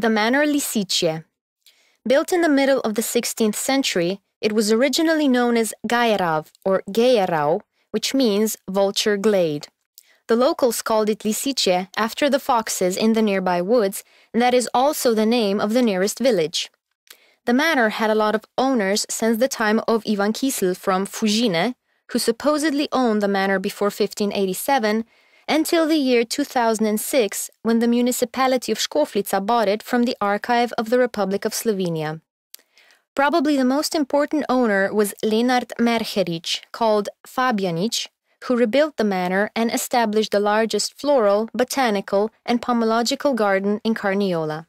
the manor Lisičje. Built in the middle of the 16th century, it was originally known as Gajerav or Gejerau, which means vulture glade. The locals called it Lisičje after the foxes in the nearby woods, and that is also the name of the nearest village. The manor had a lot of owners since the time of Ivan Kisel from Fužine, who supposedly owned the manor before 1587, until the year 2006, when the municipality of Škofljica bought it from the archive of the Republic of Slovenia. Probably the most important owner was Lenart Merherič, called Fabjanič, who rebuilt the manor and established the largest floral, botanical, and pomological garden in Carniola.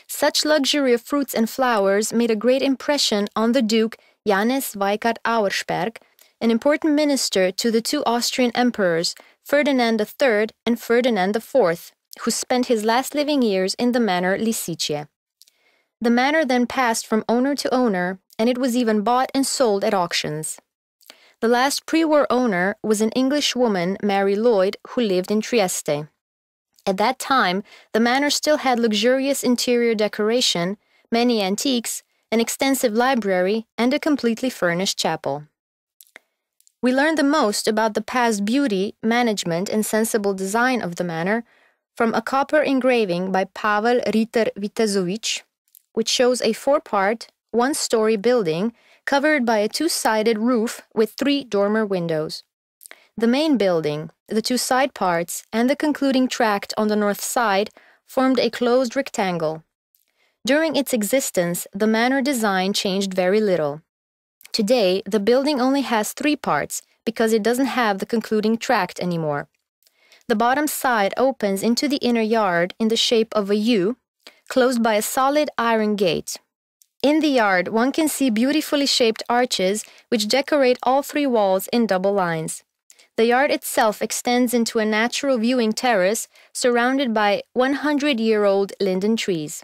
Such luxury of fruits and flowers made a great impression on the Duke Janez Vajkard Auersperg, an important minister to the two Austrian emperors, Ferdinand III and Ferdinand IV, who spent his last living years in the manor Lisičje. The manor then passed from owner to owner, and it was even bought and sold at auctions. The last pre-war owner was an English woman, Mary Lloyd, who lived in Trieste. At that time, the manor still had luxurious interior decoration, many antiques, an extensive library, and a completely furnished chapel. We learned the most about the past beauty, management, and sensible design of the manor from a copper engraving by Pavel Ritter Vitezovic, which shows a four-part, one-story building covered by a two-sided roof with 3 dormer windows. The main building, the 2 side parts, and the concluding tract on the north side formed a closed rectangle. During its existence, the manor design changed very little. Today, the building only has 3 parts because it doesn't have the concluding tract anymore. The bottom side opens into the inner yard in the shape of a U, closed by a solid iron gate. In the yard, one can see beautifully shaped arches which decorate all 3 walls in double lines. The yard itself extends into a natural viewing terrace surrounded by 100-year-old linden trees.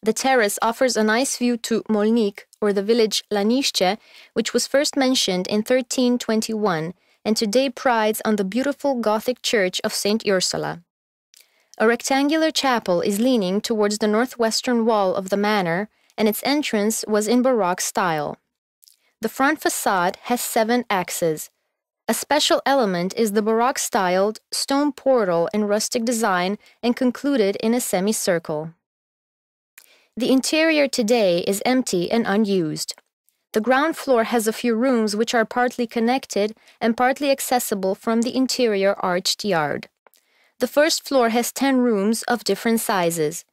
The terrace offers a nice view to Molnik, or the village Lisičje, which was first mentioned in 1321 and today prides on the beautiful Gothic church of St. Ursula. A rectangular chapel is leaning towards the northwestern wall of the manor, and its entrance was in Baroque style. The front facade has 7 axes. A special element is the Baroque-styled stone portal in rustic design and concluded in a semicircle. The interior today is empty and unused. The ground floor has a few rooms which are partly connected and partly accessible from the interior arched yard. The first floor has 10 rooms of different sizes.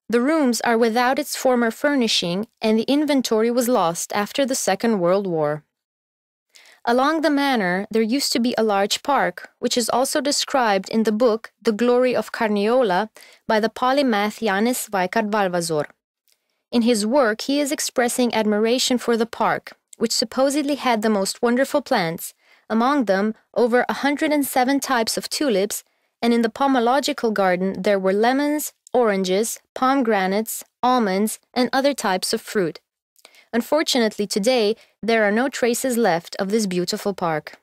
The rooms are without its former furnishing, and the inventory was lost after the Second World War. Along the manor, there used to be a large park, which is also described in the book The Glory of Carniola by the polymath Janez Vajkard Valvazor. In his work, he is expressing admiration for the park, which supposedly had the most wonderful plants, among them over 107 types of tulips, and in the pomological garden there were lemons, oranges, pomegranates, almonds, and other types of fruit. Unfortunately, today, there are no traces left of this beautiful park.